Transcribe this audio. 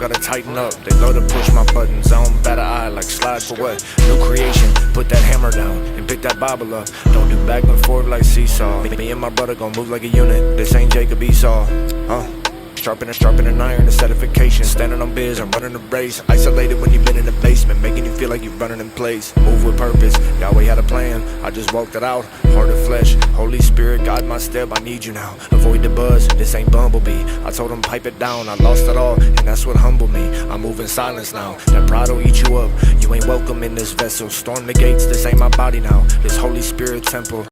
gotta tighten up. They love to push my buttons, I don't bat an eye like slide for what? New creation, put that hammer down and pick that Bible up. Don't do back and forth like seesaw. Me and my brother gon' move like a unit. This ain't Jacob Esau, Sharpen an iron, it's edification. Standing on biz, I'm running the race. Isolated when you've been in the basement, making you feel like you're running in place. Move with purpose, Yahweh had a plan, I just walked it out. Heart of flesh, Holy Spirit, guide my step, I need you now. Avoid the buzz, this ain't Bumblebee. I told him pipe it down, I lost it all, and that's what humbled me. I move in silence now, that pride'll eat you up. You ain't welcome in this vessel. Storm the gates, this ain't my body now. This Holy Spirit temple.